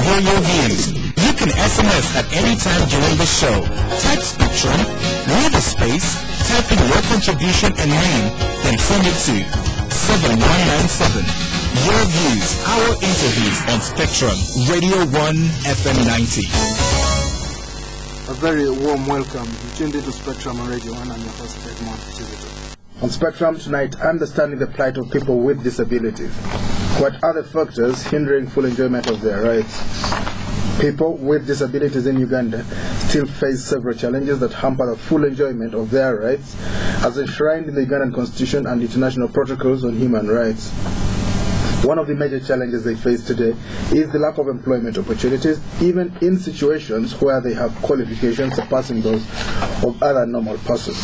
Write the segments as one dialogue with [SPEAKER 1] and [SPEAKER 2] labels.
[SPEAKER 1] hear your views. You can SMS at any time during the show. Type Spectrum, leave a space, type in your contribution and name, then send it to 7197. Your views, our interviews on Spectrum, Radio 1 FM 90.
[SPEAKER 2] A very warm welcome. You tuned into Spectrum on Radio 1. I'm your host, Edmond, Kizito. On Spectrum tonight, understanding the plight of people with disabilities. What are the factors hindering full enjoyment of their rights? People with disabilities in Uganda still face several challenges that hamper the full enjoyment of their rights as enshrined in the Ugandan Constitution and international protocols on human rights. One of the major challenges they face today is the lack of employment opportunities, even in situations where they have qualifications surpassing those of other normal persons.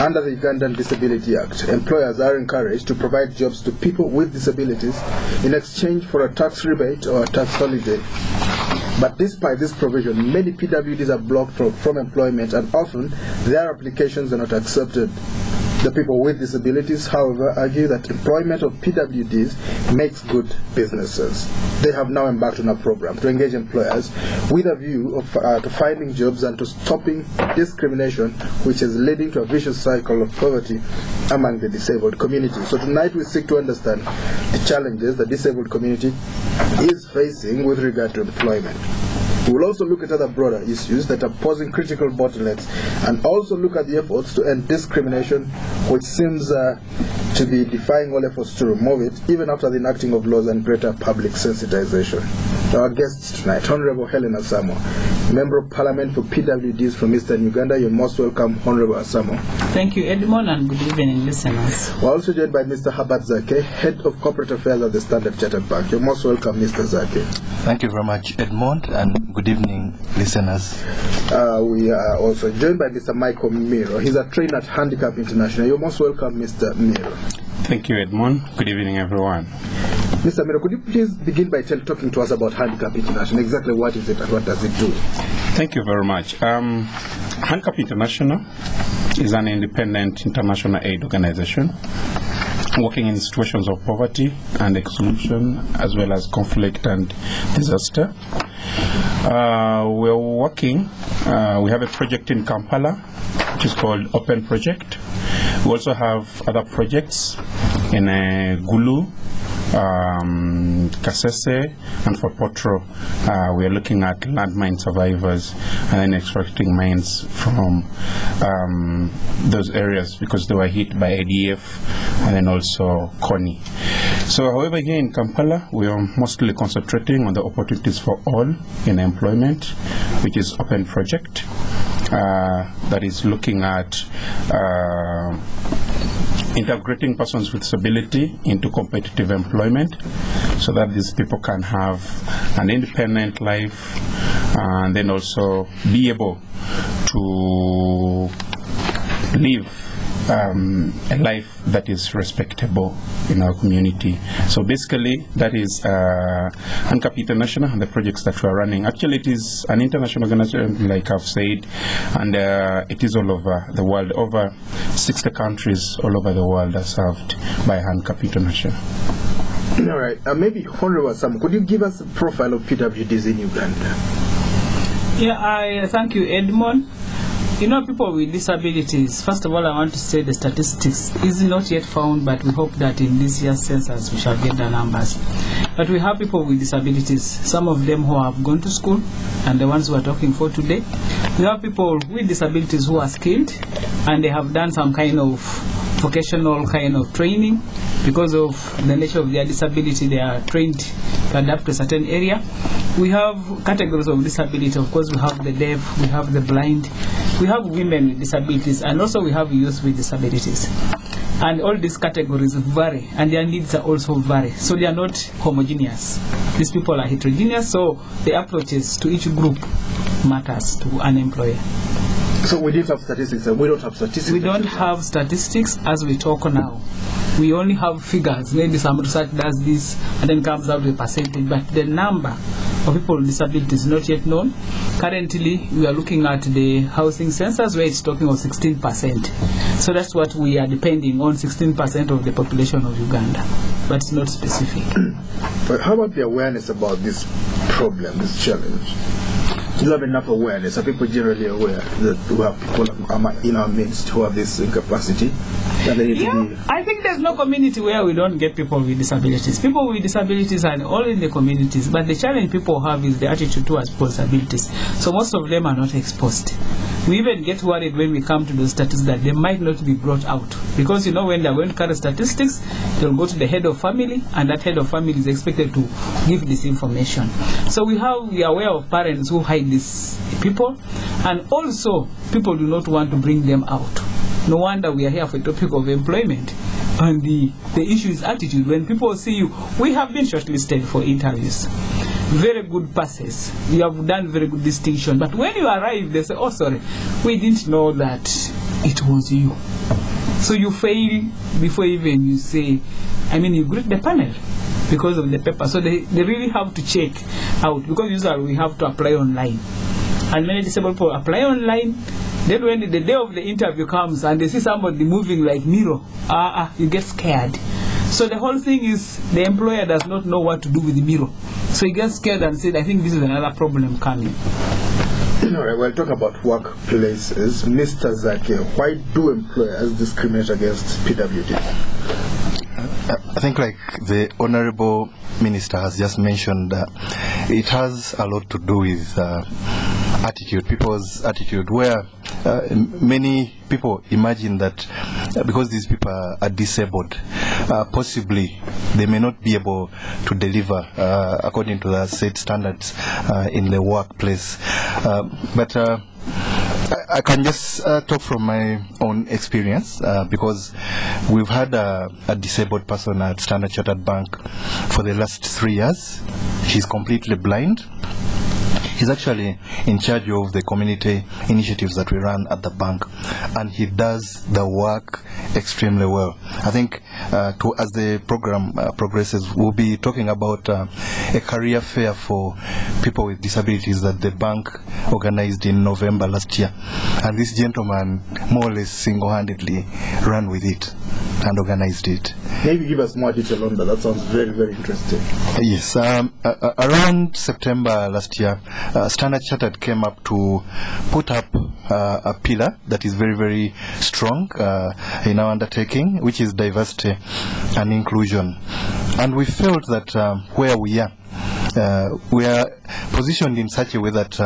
[SPEAKER 2] Under the Ugandan Disability Act, employers are encouraged to provide jobs to people with disabilities in exchange for a tax rebate or a tax holiday. But despite this provision, many PWDs are blocked from employment, and often their applications are not accepted. The people with disabilities, however, argue that employment of PWDs makes good businesses. They have now embarked on a program to engage employers with a view of to finding jobs and to stopping discrimination, which is leading to a vicious cycle of poverty among the disabled community. So tonight we seek to understand the challenges the disabled community is facing with regard to employment. We will also look at other broader issues that are posing critical bottlenecks and also look at the efforts to end discrimination, which seems to be defying all efforts to remove it, even after the enacting of laws and greater public sensitization. Our guests tonight, Honorable Hon Asamo, Member of Parliament for PWDs from Eastern Uganda. You're most welcome, Honorable Asamo.
[SPEAKER 3] Thank you, Edmond, and good evening, listeners.
[SPEAKER 2] We're also joined by Mr. Herbert Zaake, Head of Corporate Affairs at the Standard Chartered Bank. You're most welcome, Mr. Zaake.
[SPEAKER 4] Thank you very much, Edmond, and good evening, listeners.
[SPEAKER 2] We are also joined by Mr. Miiro. He's a trainer at Handicap International. You're most welcome, Mr. Miiro.
[SPEAKER 5] Thank you, Edmond. Good evening, everyone.
[SPEAKER 2] Mr. Miiro, could you please begin by talking to us about Handicap International? Exactly what is it and what does it do?
[SPEAKER 5] Thank you very much. Handicap International is an independent international aid organization working in situations of poverty and exclusion, as well as conflict and disaster. We're working, we have a project in Kampala, which is called Open Project. We also have other projects in Gulu, Kasese, and for Potro. We are looking at landmine survivors and then extracting mines from those areas because they were hit by ADF and then also Kony. So however, here in Kampala, we are mostly concentrating on the opportunities for all in employment, which is Open Project, that is looking at integrating persons with disability into competitive employment so that these people can have an independent life and then also be able to live a life that is respectable in our community. So basically, that is Handicap International and the projects that we are running. Actually, it is an international organization, like I've said, and it is all over the world. Over 60 countries all over the world are served by Handicap International.
[SPEAKER 2] All right. Maybe, Honorable Asamo, could you give us a profile of PWDs in Uganda?
[SPEAKER 3] Yeah, I thank you, Edmond. You know, people with disabilities, first of all, I want to say the statistics is not yet found, but we hope that in this year's census we shall get the numbers. But we have people with disabilities, some of them who have gone to school, and the ones we are talking for today. We have people with disabilities who are skilled, and they have done some kind of vocational kind of training. Because of the nature of their disability, they are trained to adapt to a certain area. We have categories of disability. Of course, we have the deaf, we have the blind, we have women with disabilities, and also we have youth with disabilities. And all these categories vary, and their needs are also vary. So they are not homogeneous. These people are heterogeneous, so the approaches to each group matters to an employer.
[SPEAKER 2] So we didn't have statistics, and we don't have statistics.
[SPEAKER 3] We don't have statistics as we talk now. We only have figures. Maybe some research does this and then comes out with a percentage, but the number of people with disabilities is not yet known. Currently, we are looking at the housing census where it's talking of 16%. So that's what we are depending on, 16% of the population of Uganda, but it's not specific.
[SPEAKER 2] But how about the awareness about this problem, this challenge? Do you have enough awareness? Are people generally aware that we have people in our midst who have this incapacity?
[SPEAKER 3] I think there's no community where we don't get people with disabilities. People with disabilities are all in the communities, but the challenge people have is the attitude towards disabilities. So most of them are not exposed. We even get worried when we come to those statistics that they might not be brought out. Because you know, when they're going to carry statistics, they'll go to the head of family, and that head of family is expected to give this information. So we are aware of parents who hide these people, and also people do not want to bring them out. No wonder we are here for a topic of employment. And the issue is attitude. When people see you, we have been shortlisted for interviews. Very good passes. You have done very good distinction. But when you arrive, they say, oh, sorry, we didn't know that it was you. So you fail before even you say, you greet the panel because of the paper. So they really have to check out, because usually we have to apply online. And many disabled people apply online. Then when the day of the interview comes and they see somebody moving like Miiro, you get scared. So the whole thing is the employer does not know what to do with Miiro. So he gets scared and said, I think this is another problem coming.
[SPEAKER 2] All right, we'll talk about workplaces. Mr. Zaake, why do employers discriminate against PWD?
[SPEAKER 4] I think, like the Honorable Minister has just mentioned, it has a lot to do with attitude, people's attitude, where many people imagine that because these people are disabled, possibly they may not be able to deliver according to the set standards in the workplace. But I can just talk from my own experience, because we've had a disabled person at Standard Chartered Bank for the last 3 years. She's completely blind. He's actually in charge of the community initiatives that we run at the bank, and he does the work extremely well. I think as the program progresses, we'll be talking about a career fair for people with disabilities that the bank organized in November last year. And this gentleman more or less single-handedly ran with it and organized it.
[SPEAKER 2] Maybe give us more detail on that. That sounds very, very interesting.
[SPEAKER 4] Yes. Around September last year, Standard Chartered came up to put up a pillar that is very, very strong in our undertaking, which is diversity and inclusion. And we felt that where we are positioned in such a way that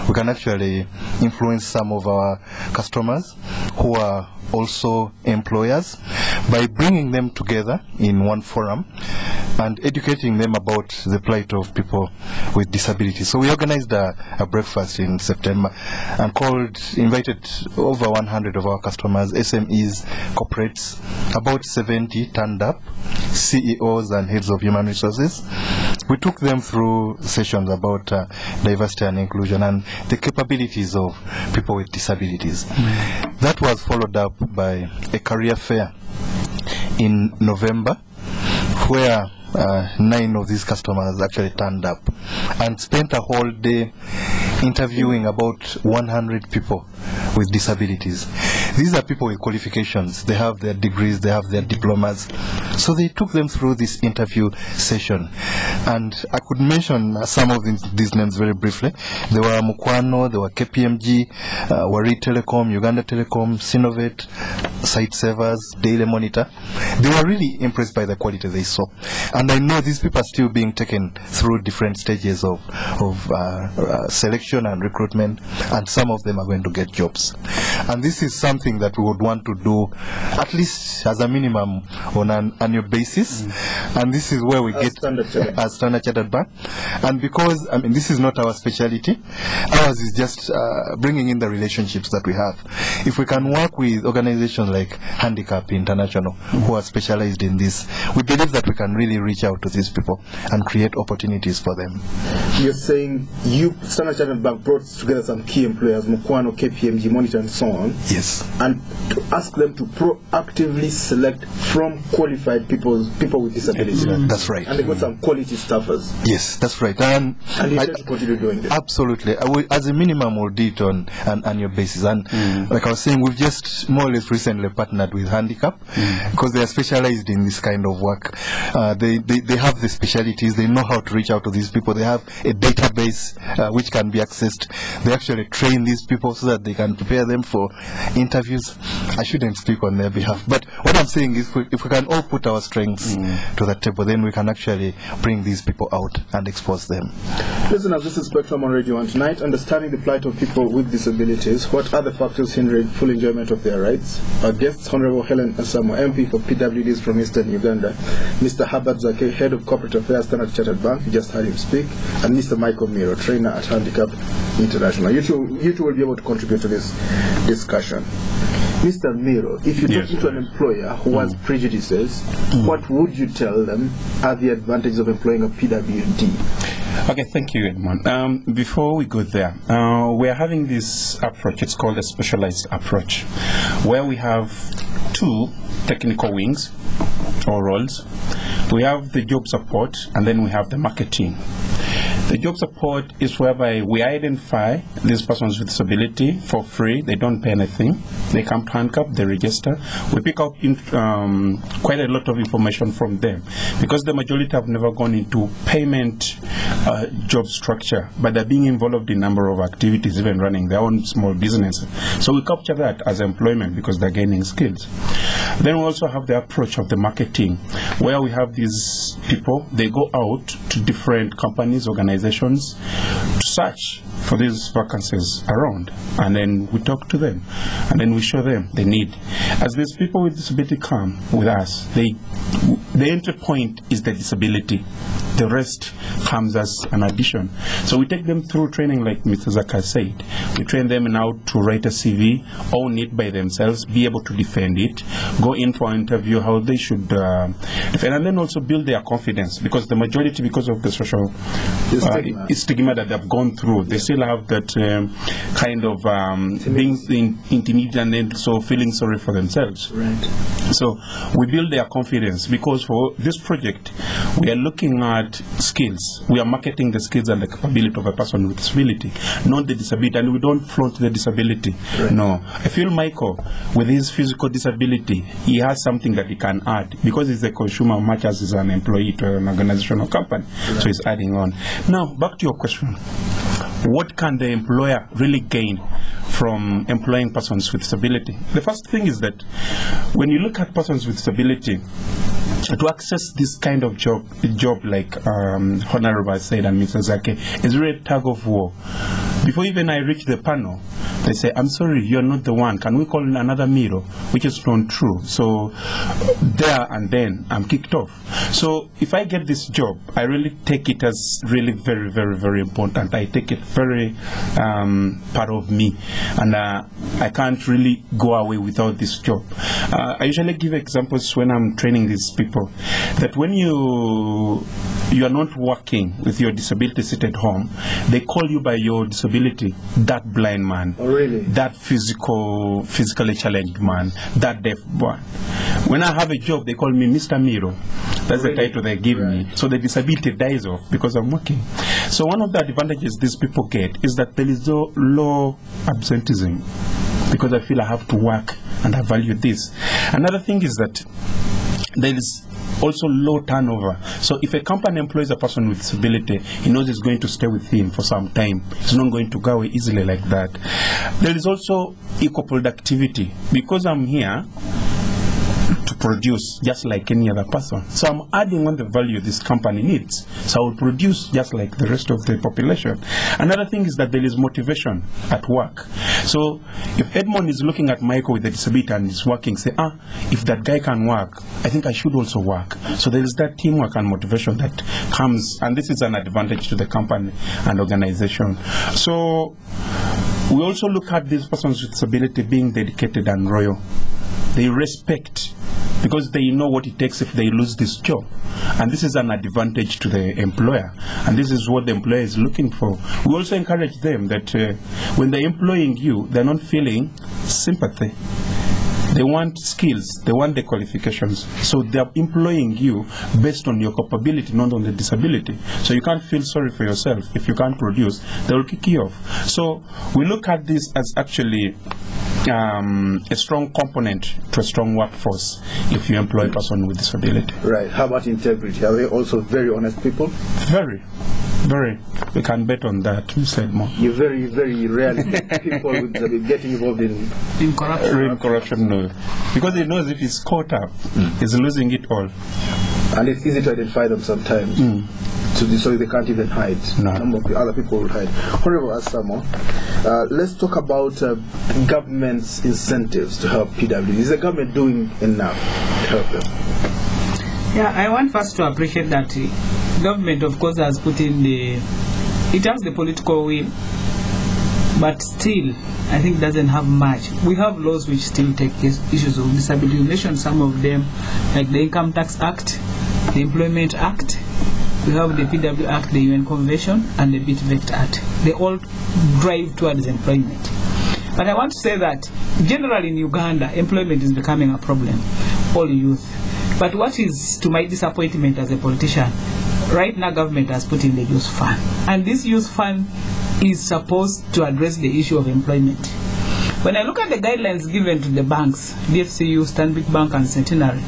[SPEAKER 4] we can actually influence some of our customers who are also employers by bringing them together in one forum and educating them about the plight of people with disabilities. So we organized a breakfast in September and invited over 100 of our customers, SMEs, corporates. About 70 turned up, CEOs and heads of human resources. We took them through sessions about diversity and inclusion and the capabilities of people with disabilities. That was followed up by a career fair in November, where 9 of these customers actually turned up and spent a whole day interviewing about 100 people with disabilities. These are people with qualifications. They have their degrees, they have their diplomas. So they took them through this interview session. And I could mention some of these names very briefly. There were Mukwano, there were KPMG, Wari Telecom, Uganda Telecom, Sinovet, Site Savers, Daily Monitor. They were really impressed by the quality they saw. And I know these people are still being taken through different stages of selection and recruitment, and some of them are going to get jobs. And this is something that we would want to do at least as a minimum on an annual basis. And this is where we get as Standard Chartered Bank. And because this is not our specialty, ours is just bringing in the relationships that we have. If we can work with organizations like Handicap International, who are specialized in this, we believe that we can really reach out to these people and create opportunities for them.
[SPEAKER 2] You're saying Standard Chartered Bank brought together some key employers, Mukwano, KPMG, Monitor, and so on.
[SPEAKER 4] Yes.
[SPEAKER 2] And to ask them to proactively select from qualified people with disabilities. disability.
[SPEAKER 4] That's right.
[SPEAKER 2] And they got some quality staffers.
[SPEAKER 4] Yes, that's right. And
[SPEAKER 2] you intend to continue doing this?
[SPEAKER 4] Absolutely. As a minimum, we'll do it on an annual basis. And like I was saying, we've just more or less recently partnered with Handicap because they are specialized in this kind of work. They have the specialities. They know how to reach out to these people. They have a database which can be accessed. They actually train these people so that they can prepare them for interviews. I shouldn't speak on their behalf, but what I'm saying is if we can all put our strengths to the table, then we can actually bring these people out and expose them.
[SPEAKER 2] Listeners, this is Spectrum on Radio 1 tonight, understanding the plight of people with disabilities. What are the factors hindering full enjoyment of their rights? Our guests, Hon Asamo Hellen, MP for PWDs from Eastern Uganda, Mr. Herbert Zaake, Head of Corporate Affairs, Standard Chartered Bank, you just heard him speak, and Mr. Miiro, trainer at Handicap International. You two will be able to contribute to this discussion. Mr. Miiro, if you talk to an employer who has prejudices, what would you tell them are the advantages of employing a PWD?
[SPEAKER 5] Okay, thank you, Edmond. Before we go there, we are having this approach. It's called a specialized approach, where we have two technical wings or roles. We have the job support, and then we have the marketing. The job support is whereby we identify these persons with disability for free. They don't pay anything. They come to Handicap, they register. We pick up quite a lot of information from them because the majority have never gone into payment job structure, but they're being involved in a number of activities, even running their own small businesses. So we capture that as employment because they're gaining skills. Then we also have the approach of the marketing, where we have these people, they go out to different companies, organizations, to search for these vacancies around, and then we talk to them, and then we show them the need. As these people with disability come with us, the entry point is the disability. The rest comes as an addition. So we take them through training, like Mr. Zaake said. We train them now to write a CV, own it by themselves, be able to defend it, go in for an interview, how they should defend, and then also build their confidence, because the majority, because of the social stigma that they've gone through, they still have that kind of being intimidated and then so feeling sorry for themselves.
[SPEAKER 2] Right.
[SPEAKER 5] So we build their confidence, because for this project, we are looking at skills. We are marketing the skills and the capability of a person with disability, not the disability, and we don't flaunt the disability. Right. No. I feel Michael, with his physical disability, he has something that he can add, because he's a consumer much as he's an employee to an organization or company. Right. So he's adding on. Now, back to your question. What can the employer really gain from employing persons with disability? The first thing is that when you look at persons with disability, to access this kind of job like Honorable said and Mr. Zaake, is really a tug of war. Before even I reach the panel, they say, I'm sorry, you're not the one. Can we call in another Miiro? Which is not true. So there and then I'm kicked off. So if I get this job, I really take it as really very, very, very important. I take it very part of me. And I can't really go away without this job. I usually give examples when I'm training these people, that when you are not working with your disability seated home, they call you by your disability, that blind man.
[SPEAKER 2] Oh, really?
[SPEAKER 5] That physically challenged man, that deaf one. When I have a job, they call me Mr. Miiro. That's the title they give me. So the disability dies off because I'm working. So one of the advantages these people get is that there is no low absenteeism, because I feel I have to work and I value this. Another thing is that there is also low turnover. So if a company employs a person with disability, he knows he's going to stay with him for some time. He's not going to go away easily like that. There is also equal productivity, because I'm here to produce just like any other person. So I'm adding on the value this company needs. So I will produce just like the rest of the population. Another thing is that there is motivation at work. So if Edmond is looking at Michael with a disability and is working, say, if that guy can work, I think I should also work. So there is that teamwork and motivation that comes, and this is an advantage to the company and organization. So we also look at these persons with disability being dedicated and loyal. They respect, because they know what it takes if they lose this job. And this is an advantage to the employer. And this is what the employer is looking for. We also encourage them that when they're employing you, they're not feeling sympathy. They want skills. They want the qualifications. So they are employing you based on your capability, not on the disability. So you can't feel sorry for yourself. If you can't produce, they will kick you off. So we look at this as actually a strong component to a strong workforce if you employ a person with disability.
[SPEAKER 2] Right. How about integrity? Are they also very honest people?
[SPEAKER 5] Very. Very. We can bet on that, Mr. Edmond.
[SPEAKER 2] You very, very rarely people with getting involved in
[SPEAKER 3] corruption.
[SPEAKER 5] In corruption, no. Because he knows if he's caught up, he's losing it all.
[SPEAKER 2] And it's easy to identify them sometimes. So they can't even hide.
[SPEAKER 5] No.
[SPEAKER 2] Some of the other people will hide. Honorable Asamo, let's talk about government's incentives to help PWD. Is the government doing enough to help them?
[SPEAKER 3] Yeah, I want first to appreciate that government, of course, has put in it has the political will, but still, I think doesn't have much. We have laws which still take issues of disability. You mentioned some of them, like the Income Tax Act, the Employment Act. We have the PW Act, the UN Convention, and the BIT Act. They all drive towards employment. But I want to say that generally in Uganda, employment is becoming a problem, all youth. But what is to my disappointment as a politician, right now government has put in the youth fund. And this youth fund is supposed to address the issue of employment. When I look at the guidelines given to the banks, DFCU, Stanbic Bank, and Centenary,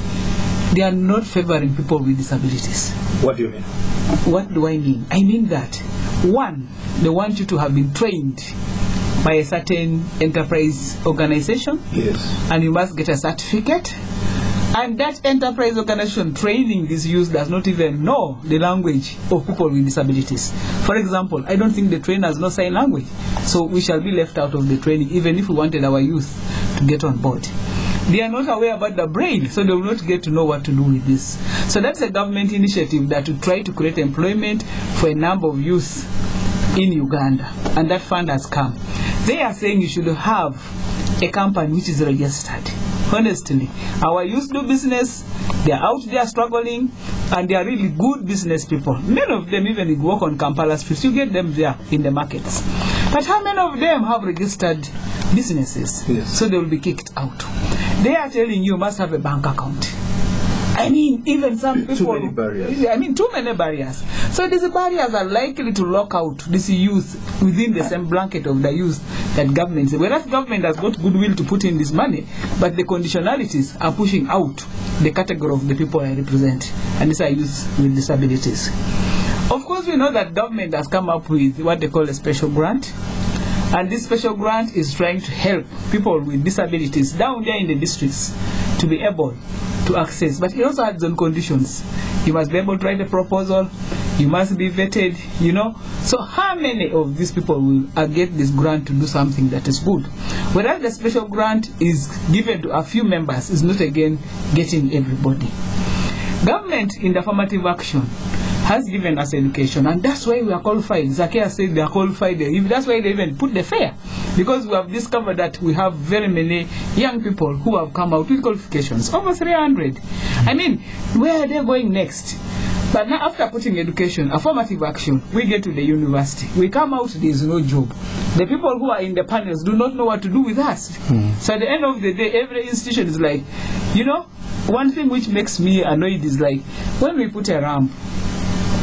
[SPEAKER 3] they are not favoring people with disabilities.
[SPEAKER 2] What do you mean?
[SPEAKER 3] What do I mean? I mean that, one, they want you to have been trained by a certain enterprise organization.
[SPEAKER 2] Yes.
[SPEAKER 3] And you must get a certificate. And that enterprise organization training this youth does not even know the language of people with disabilities. For example, I don't think the trainers know sign language. So we shall be left out of the training, even if we wanted our youth to get on board. They are not aware about the brain, so they will not get to know what to do with this. So that's a government initiative that will try to create employment for a number of youth in Uganda. And that fund has come. They are saying you should have a company which is registered. Honestly, our youth do business, they are out there struggling, and they are really good business people. Many of them even work on Kampala streets. You get them there in the markets. But how many of them have registered businesses?
[SPEAKER 2] Yes.
[SPEAKER 3] So they will be kicked out. They are telling you must have a bank account. I mean, even some people...
[SPEAKER 2] Too many barriers.
[SPEAKER 3] I mean, too many barriers. So these barriers are likely to lock out this youth within the same blanket of the youth that government... Whereas government has got goodwill to put in this money, but the conditionalities are pushing out the category of the people I represent. And these are youth with disabilities. Of course, we know that government has come up with what they call a special grant. And this special grant is trying to help people with disabilities down there in the districts to be able to access. But it also has own conditions. You must be able to write a proposal. You must be vetted, you know. So how many of these people will get this grant to do something that is good? Whereas the special grant is given to a few members, is not again getting everybody. Government in the affirmative action has given us education, and that's why we are qualified. Zaake has said they are qualified. That's why they even put the fare, because we have discovered that we have very many young people who have come out with qualifications, over 300. I mean, where are they going next? But now after putting education, affirmative action, we get to the university. We come out, there is no job. The people who are in the panels do not know what to do with us. So at the end of the day, every institution is like, you know, one thing which makes me annoyed is like, when we put a ramp,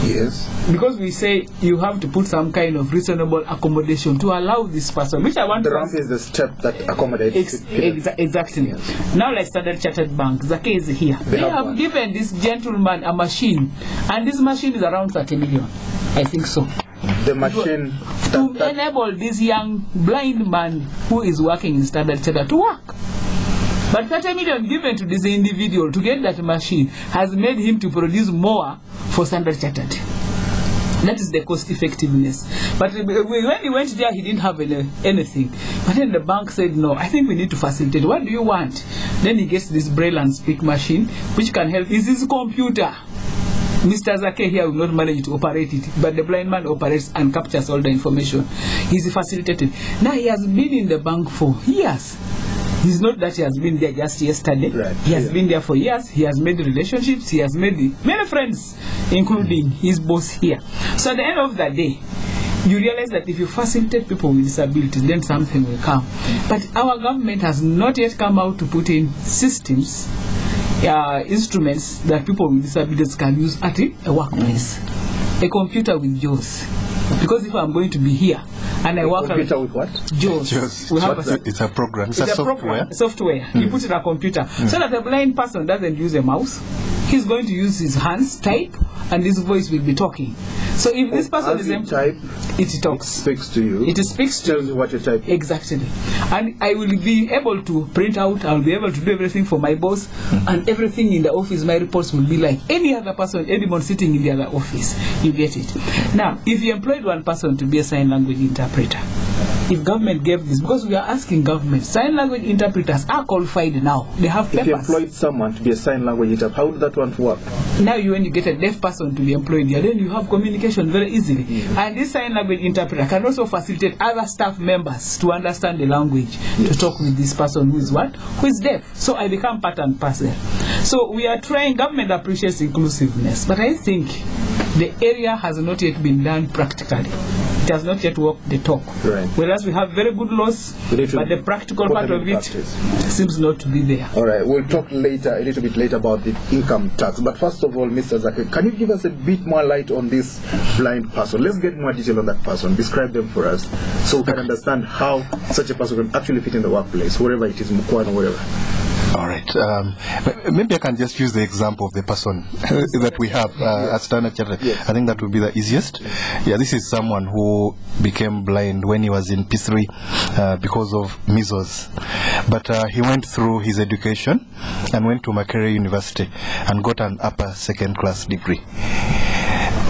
[SPEAKER 2] yes,
[SPEAKER 3] because we say you have to put some kind of reasonable accommodation to allow this person, which I want
[SPEAKER 2] the
[SPEAKER 3] to...
[SPEAKER 2] ramp is the step that accommodates
[SPEAKER 3] exactly.
[SPEAKER 2] Yes.
[SPEAKER 3] Now like Standard Chartered Bank, Zaake is here. They have given this gentleman a machine, and this machine is around 30 million. I think so.
[SPEAKER 2] The machine...
[SPEAKER 3] To enable this young blind man who is working in Standard Chartered to work. But 30 million given to this individual to get that machine has made him to produce more for Standard Chartered. That is the cost effectiveness. But when he went there, he didn't have anything. But then the bank said, no, I think we need to facilitate. What do you want? Then he gets this braille and speak machine, which can help. Is his computer. Mr. Zaake here will not manage to operate it, but the blind man operates and captures all the information. He's facilitated. Now he has been in the bank for years. It's not that he has been there just yesterday.
[SPEAKER 2] Right.
[SPEAKER 3] He has been there for years. He has made relationships. He has made many friends, including his boss here. So at the end of the day, you realize that if you facilitate people with disabilities, then something will come. But our government has not yet come out to put in systems, instruments that people with disabilities can use at a workplace. A computer with JAWS. Because if I'm going to be here and I work
[SPEAKER 2] computer with what?
[SPEAKER 3] JAWS.
[SPEAKER 4] It's a program. It's a software.
[SPEAKER 3] Software. You put it in a computer. So that a blind person doesn't use a mouse. He's going to use his hands, type, and his voice will be talking. So if this person is
[SPEAKER 2] type,
[SPEAKER 3] it talks.
[SPEAKER 2] It speaks to you.
[SPEAKER 3] It speaks to
[SPEAKER 2] tells you what you type.
[SPEAKER 3] Exactly. And I will be able to print out, I'll be able to do everything for my boss, and everything in the office, my reports will be like any other person, anyone sitting in the other office. You get it. Now, if you employed one person to be a sign language interpreter, if government gave this, because we are asking government, sign language interpreters are qualified now. They have papers.
[SPEAKER 2] If you employed someone to be a sign language interpreter, how would that one work?
[SPEAKER 3] Now when you get a deaf person to be employed here, then you have communication very easily. And this sign language interpreter can also facilitate other staff members to understand the language, to talk with this person who is what? Who is deaf. So I become part and parcel. So we are trying, government appreciates inclusiveness, but I think the area has not yet been done practically. It has not yet walked the talk.
[SPEAKER 2] Right.
[SPEAKER 3] Whereas we have very good laws, but the practical part of it seems not to be there.
[SPEAKER 2] All right, we'll talk later, a little bit later, about the income tax. But first of all, Mr. Zaake, can you give us a bit more light on this blind person? Let's get more detail on that person. Describe them for us so we can understand how such a person can actually fit in the workplace, wherever it is, Mukwan or wherever.
[SPEAKER 4] All right. Maybe I can just use the example of the person that we have at Standard Chartered.
[SPEAKER 2] Yes.
[SPEAKER 4] I think that would be the easiest. Yeah, this is someone who became blind when he was in P3 because of measles. But he went through his education and went to Micheal University and got an upper second class degree.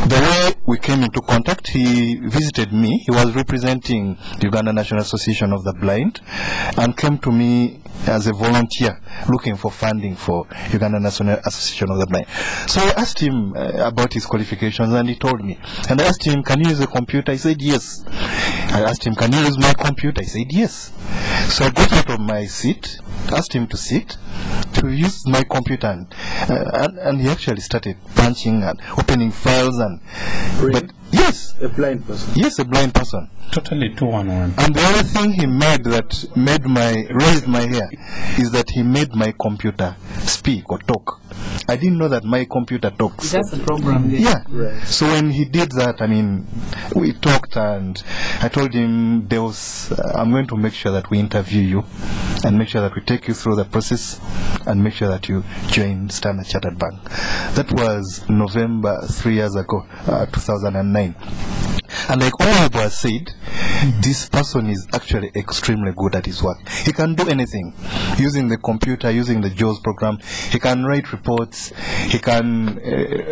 [SPEAKER 4] The way we came into contact, he visited me. He was representing the Uganda National Association of the Blind and came to me as a volunteer looking for funding for Uganda National Association of the Blind. So I asked him about his qualifications and he told me. And I asked him, can you use a computer? He said yes. I asked him, can you use my computer? He said yes. So I got out of my seat, asked him to sit, to use my computer, and he actually started punching and opening files and but yes,
[SPEAKER 2] a blind person.
[SPEAKER 4] Yes, a blind person.
[SPEAKER 5] Totally 2-on-1.
[SPEAKER 4] And the other thing he made that raised my hair is that he made my computer speak or talk. I didn't know that my computer talks.
[SPEAKER 3] That's the program there.
[SPEAKER 4] Yeah.
[SPEAKER 2] Right.
[SPEAKER 4] So when he did that, I mean, we talked and I told him I'm going to make sure that we interview you and make sure that we take you through the process and make sure that you join Standard Chartered Bank. That was November 3 years ago, 2009. And like all people have said, this person is actually extremely good at his work. He can do anything. Using the computer, using the JAWS program, he can write reports, he can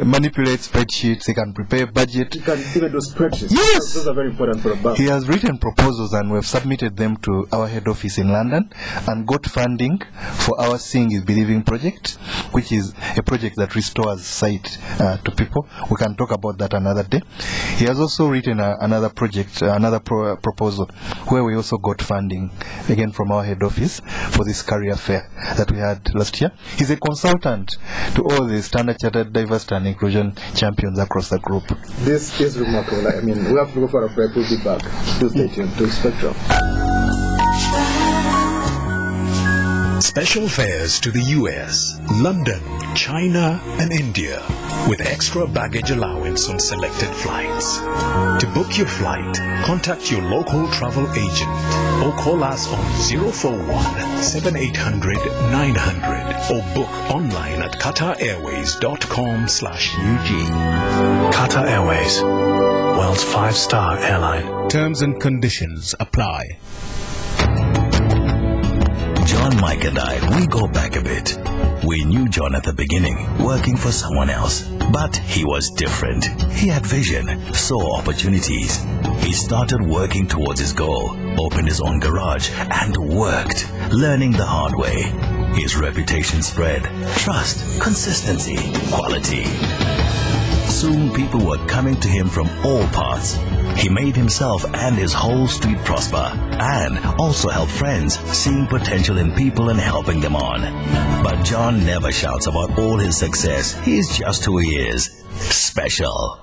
[SPEAKER 4] manipulate spreadsheets, he can prepare budget.
[SPEAKER 2] He can even do spreadsheets.
[SPEAKER 4] Yes!
[SPEAKER 2] Those are very important for a bank.
[SPEAKER 4] He has written proposals and we've submitted them to our head office in London and got funding for our Seeing is Believing project, which is a project that restores sight to people. We can talk about that another day. He has also written another project, another proposal, where we also got funding, again from our head office, for this career fair that we had last year. He's a consultant to all the Standard Chartered Diversity and Inclusion champions across the group.
[SPEAKER 2] This is remarkable. I mean, we have to go for a break. We'll be back. Please stay tuned to Spectrum.
[SPEAKER 6] Special fares to the US, London, China, and India, with extra baggage allowance on selected flights. To book your flight, contact your local travel agent or call us on 041-7800-900 or book online at qatarairways.com/UG. Qatar Airways, world's 5-star airline.
[SPEAKER 1] Terms and conditions apply.
[SPEAKER 7] John, Mike and I, we go back a bit. We knew John at the beginning, working for someone else. But he was different. He had vision, saw opportunities. He started working towards his goal, opened his own garage, and worked, learning the hard way. His reputation spread. Trust, consistency, quality. Soon people were coming to him from all parts. He made himself and his whole street prosper, and also helped friends, seeing potential in people and helping them on. But John never shouts about all his success. He's just who he is. Special.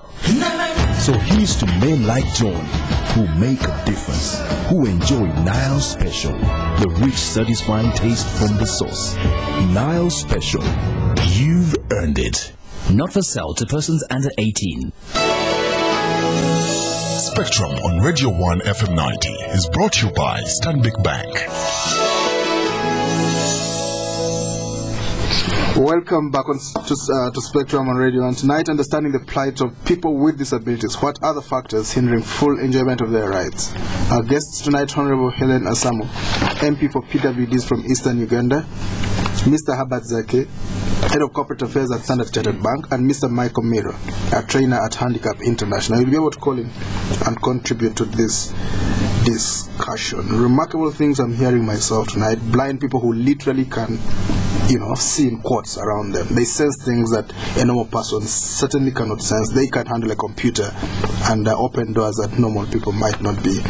[SPEAKER 1] So here's to men like John,
[SPEAKER 7] who make a difference, who enjoy Nile Special, the rich, satisfying taste from the source. Nile Special, you've earned it.
[SPEAKER 8] Not for sale to persons under 18.
[SPEAKER 9] Spectrum on Radio 1 FM 90 is brought to you by Stanbic Bank.
[SPEAKER 2] Welcome back to Spectrum on Radio 1. Tonight, understanding the plight of people with disabilities. What are the factors hindering full enjoyment of their rights? Our guests tonight, Hon Asamo, MP for PWDs from Eastern Uganda, Mr. Herbert Zaake, Head of Corporate Affairs at Standard Chartered Bank, and Mr. Miiro, a trainer at Handicap International. You'll be able to call in and contribute to this discussion. Remarkable things I'm hearing myself tonight. Blind people who literally can, see in quotes around them. They sense things that a normal person certainly cannot sense. They can handle a computer and open doors that normal people might not be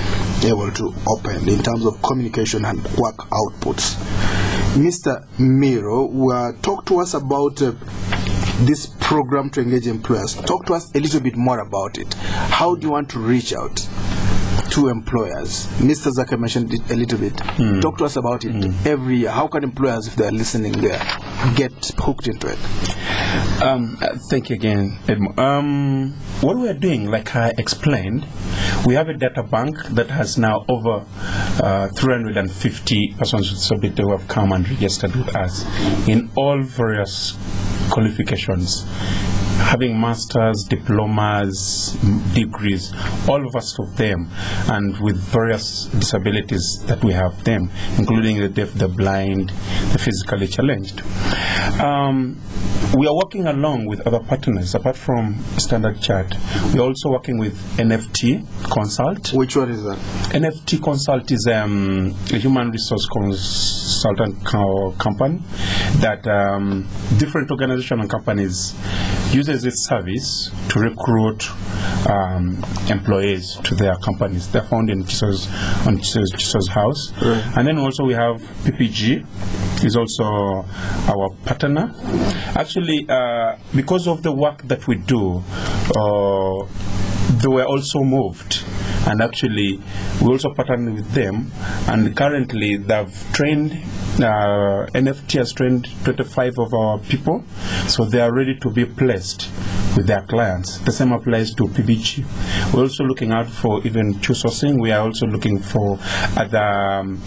[SPEAKER 2] able to open in terms of communication and work outputs. Mr. Miiro, talk to us about this program to engage employers. Talk to us a little bit more about it. How do you want to reach out to employers? Mr. Zaake mentioned it a little bit. Talk to us about it every year. How can employers, if they're listening there, get hooked into it?
[SPEAKER 5] Thank you again, Edmond. What we are doing, like I explained, we have a data bank that has now over 350 persons with disability who have come and registered with us in all various qualifications, having masters, diplomas, degrees, all of us of them, and with various disabilities that we have them, including the deaf, the blind, the physically challenged. We are working along with other partners apart from Standard Chart. We are also working with NFT Consult.
[SPEAKER 2] Which one is that?
[SPEAKER 5] NFT Consult is a human resource consultant company that different organizations and companies uses its service to recruit employees to their companies. They're found in Chiso's house.
[SPEAKER 2] Right.
[SPEAKER 5] And then also we have PPG, is also our partner. Actually, because of the work that we do, they were also moved. And actually, we also partner with them. And currently, they've trained, NFT has trained 25 of our people. So they are ready to be placed with their clients. The same applies to PBG. We're also looking out for even true sourcing. We are also looking for other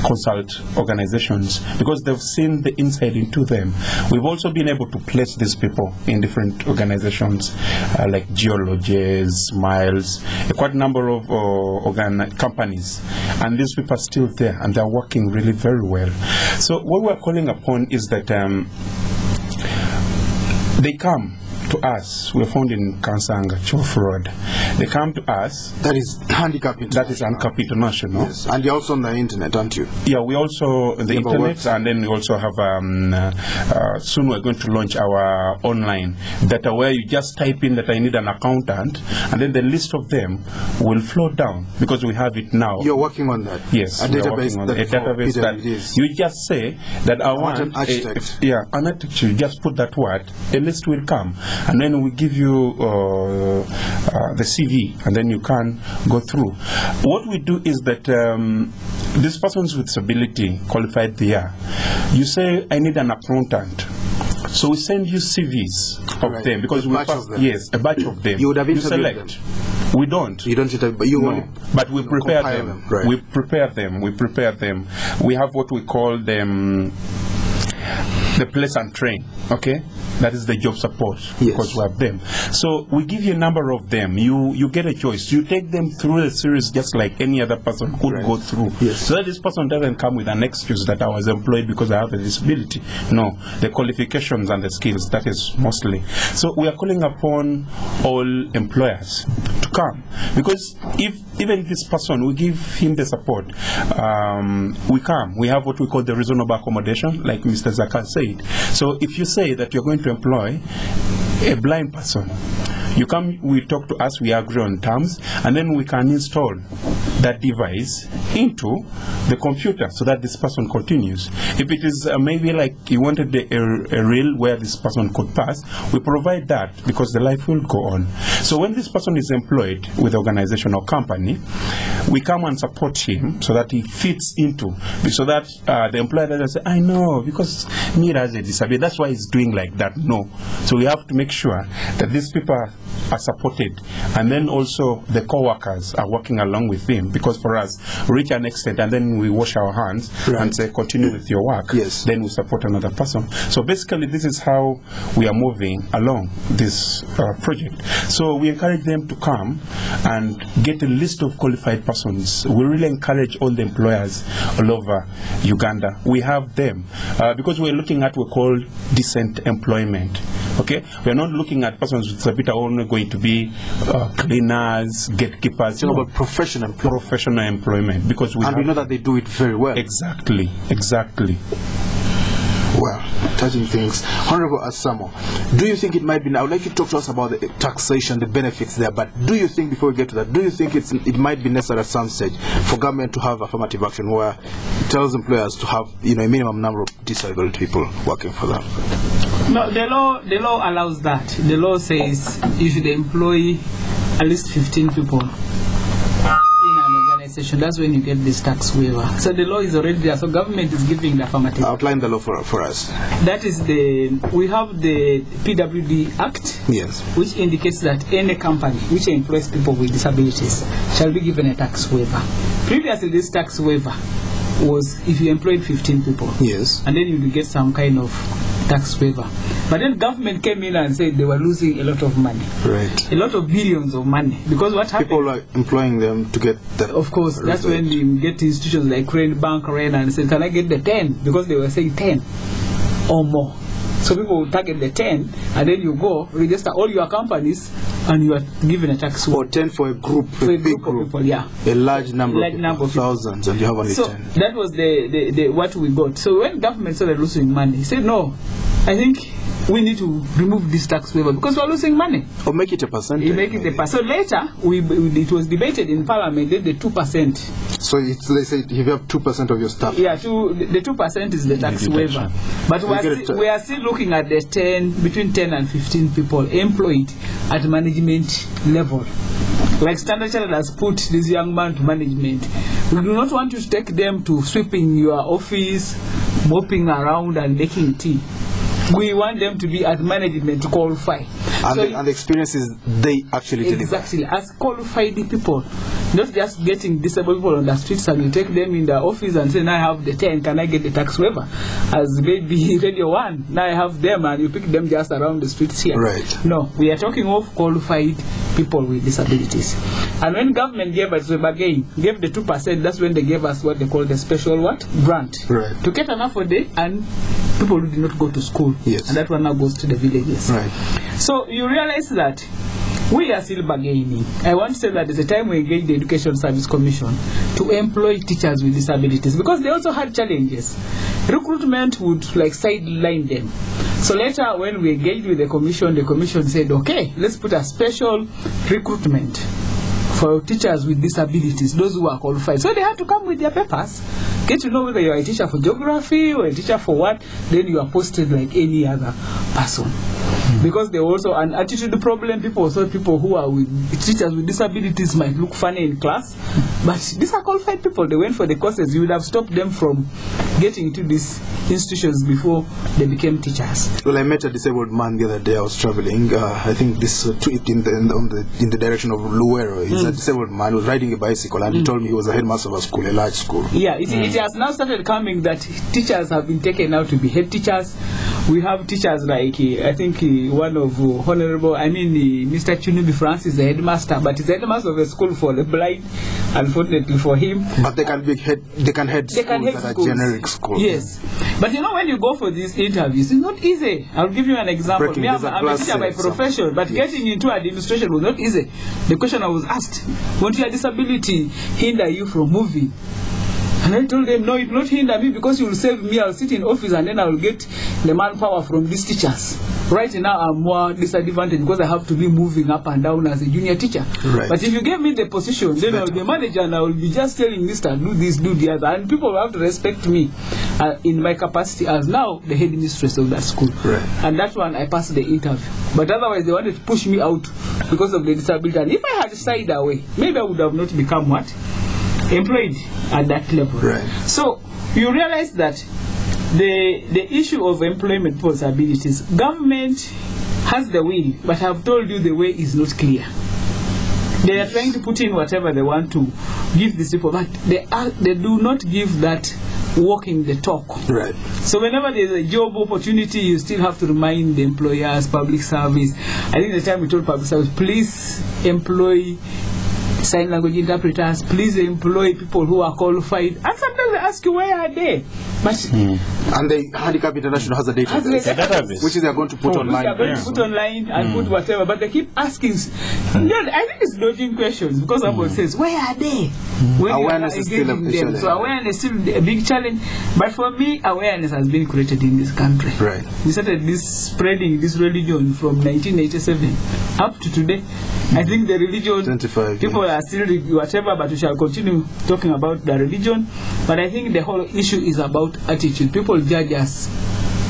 [SPEAKER 5] consult organizations because they've seen the inside into them. We've also been able to place these people in different organizations like Geologies, Smiles, a quite number of companies, and these people are still there and they're working really very well. So what we're calling upon is that they come to us. We're found in Kansanga, Chof Road. They come to us.
[SPEAKER 2] That is Handicap International.
[SPEAKER 5] That is Handicap International.
[SPEAKER 2] Yes. And you're also on the internet, aren't you?
[SPEAKER 5] Yeah, we also on the internet, website. And then we also have soon we're going to launch our online data where you just type in that I need an accountant, and then the list of them will flow down because we have it now.
[SPEAKER 2] You're working on that?
[SPEAKER 5] Yes,
[SPEAKER 2] a database
[SPEAKER 5] that you just say that I want
[SPEAKER 2] an architect.
[SPEAKER 5] An architect. You just put that word, a list will come. And then we give you the CV, and then you can go through. What we do is that these persons with disability qualified there, you say, I need an accountant. So we send you CVs of them because we pass, yes, a batch of them.
[SPEAKER 2] You would have
[SPEAKER 5] interviewed them. We don't.
[SPEAKER 2] You don't interview, but you
[SPEAKER 5] no. But we prepare them.
[SPEAKER 2] Right.
[SPEAKER 5] We prepare them. We prepare them. We have what we call them the place and train. Okay. That is the job support, because we have them. So we give you a number of them. You get a choice. You take them through the series just like any other person could go through.
[SPEAKER 2] Yes.
[SPEAKER 5] So that this person doesn't come with an excuse that I was employed because I have a disability. No, the qualifications and the skills, that is mostly. So we are calling upon all employers to come. Because if even this person, we give him the support, we come. We have what we call the reasonable accommodation, like Mr. Zaake said. So if you say that you're going to employ a blind person, you come, we talk to us, we agree on terms, and then we can install that device into the computer so that this person continues. If it is maybe like you wanted a rail where this person could pass, we provide that because the life will go on. So when this person is employed with the organization or company, we come and support him so that he fits into, so that the employer doesn't say, I know, because Miiro has a disability, that's why he's doing like that. No. So we have to make sure that these people are supported, and then also the co-workers are working along with him, because for us, reach an extent and then we wash our hands and say, continue with your work.
[SPEAKER 2] Yes.
[SPEAKER 5] Then we support another person. So basically, this is how we are moving along this project. So we encourage them to come and get a list of qualified persons. We really encourage all the employers all over Uganda. We have them because we're looking at what we call decent employment. Okay, we are not looking at persons with disability only going to be cleaners, gatekeepers.
[SPEAKER 2] You know, about professional
[SPEAKER 5] employment, because we
[SPEAKER 2] know that they do it very well.
[SPEAKER 5] Exactly.
[SPEAKER 2] Well, touching things. Honorable Asamo, do you think it might be, I would like you to talk to us about the taxation, the benefits there, but do you think, before we get to that, do you think it might be necessary at some stage for government to have affirmative action where it tells employers to have, a minimum number of disabled people working for them?
[SPEAKER 3] No, the law allows that. The law says you should employ at least 15 people in an organization. That's when you get this tax waiver. So the law is already there. So government is giving the affirmative.
[SPEAKER 2] Outline the law for us.
[SPEAKER 3] That is we have the PWD Act,
[SPEAKER 2] yes,
[SPEAKER 3] which indicates that any company which employs people with disabilities shall be given a tax waiver. Previously, this tax waiver was if you employed 15 people.
[SPEAKER 2] Yes.
[SPEAKER 3] And then you will get some kind of tax waiver. But then government came in and said they were losing a lot of money.
[SPEAKER 2] Right.
[SPEAKER 3] A lot of billions of money. Because what happened?
[SPEAKER 2] People are employing them to get that.
[SPEAKER 3] Of course, that's when you get institutions like Crane Bank, and say, can I get the 10? Because they were saying 10 or more. So people will target the 10, and then you go register all your companies, and you are given a tax waiver.
[SPEAKER 2] Or 10 for a group,
[SPEAKER 3] for a big group of people, yeah.
[SPEAKER 2] A large number of thousands, and you have only 10.
[SPEAKER 3] So that was the what we got. So when government started losing money, he said, no, I think we need to remove this tax waiver because we're losing money.
[SPEAKER 2] Or make it a percentage.
[SPEAKER 3] Make it a percent. So later, it was debated in Parliament, then the 2%.
[SPEAKER 2] So they say if you have 2% of your staff.
[SPEAKER 3] Yeah, the 2% is the tax waiver. But we are still looking at the between 10 and 15 people employed at management level. Like Standard Chartered has put this young man to management. We do not want to take them to sweeping your office, mopping around and making tea. We want them to be at management to qualify.
[SPEAKER 2] And the experiences they actually deliver.
[SPEAKER 3] Exactly, as qualified people. Not just getting disabled people on the streets and you take them in the office and say, now I have the 10, can I get the tax waiver? As maybe Radio 1, now I have them and you pick them just around the streets here.
[SPEAKER 2] Right.
[SPEAKER 3] No, we are talking of qualified people with disabilities. And when government gave us the 2%, that's when they gave us what they call the special grant.
[SPEAKER 2] Right.
[SPEAKER 3] To get enough for day and people who did not go to school.
[SPEAKER 2] Yes.
[SPEAKER 3] And that one now goes to the villages.
[SPEAKER 2] Right.
[SPEAKER 3] So you realize that we are still bargaining. I want to say that there's a time we engaged the Education Service Commission to employ teachers with disabilities because they also had challenges. Recruitment would sideline them. So later when we engaged with the commission said, okay, let's put a special recruitment for teachers with disabilities, those who are qualified. So they had to come with their papers, get to know whether you are a teacher for geography or a teacher for what, then you are posted like any other person. Because there was also an attitude problem. People who are teachers with disabilities might look funny in class, but these are qualified people. They went for the courses. You would have stopped them from getting into these institutions before they became teachers.
[SPEAKER 2] Well, I met a disabled man the other day. I was traveling. I think this in the direction of Luero. He's a disabled man who was riding a bicycle, and he told me he was a headmaster of a school, a large school.
[SPEAKER 3] Yeah, it has now started coming that teachers have been taken out to be head teachers. We have teachers like I think one of Mr. Chunubi Francis, the headmaster, but he's the headmaster of a school for the blind. Unfortunately for him,
[SPEAKER 2] but they can head schools that are generic schools.
[SPEAKER 3] Yes, but when you go for these interviews, it's not easy. I'll give you an example. I'm a teacher by profession, but getting into administration was not easy. The question I was asked: won't your disability hinder you from moving? And I told them, no, it will not hinder me because you will save me. I'll sit in office and then I will get the manpower from these teachers. Right now, I'm more disadvantaged because I have to be moving up and down as a junior teacher.
[SPEAKER 2] Right.
[SPEAKER 3] But if you give me the position, then I'll be a manager and I will be just telling Mr. do this, do the other. And people will have to respect me in my capacity as now the headmistress of that school.
[SPEAKER 2] Right.
[SPEAKER 3] And that one, I passed the interview. But otherwise, they wanted to push me out because of the disability. And if I had shied away, maybe I would have not become what? Employed at that level.
[SPEAKER 2] Right.
[SPEAKER 3] So you realize that the issue of employment possibilities, government has the will, but I've told you the way is not clear. They are trying to put in whatever they want to give these people, but they do not give that walking the talk.
[SPEAKER 2] Right.
[SPEAKER 3] So whenever there's a job opportunity, you still have to remind the employers, public service. I think the time we told public service, please employ sign language interpreters, please employ people who are qualified. And sometimes they ask you, where are they? But
[SPEAKER 2] and the Handicap International has a database, which they are going to put online.
[SPEAKER 3] They are going to put online and put whatever, but they keep asking. I think it's dodging questions because someone says, where are they? When
[SPEAKER 2] awareness is still a challenge.
[SPEAKER 3] So awareness is still a big challenge. But for me, awareness has been created in this country.
[SPEAKER 2] Right.
[SPEAKER 3] We started spreading this religion from 1987 up to today. I think the religion,
[SPEAKER 2] 25
[SPEAKER 3] people are still whatever, but we shall continue talking about the religion. But I think the whole issue is about attitude. People judge us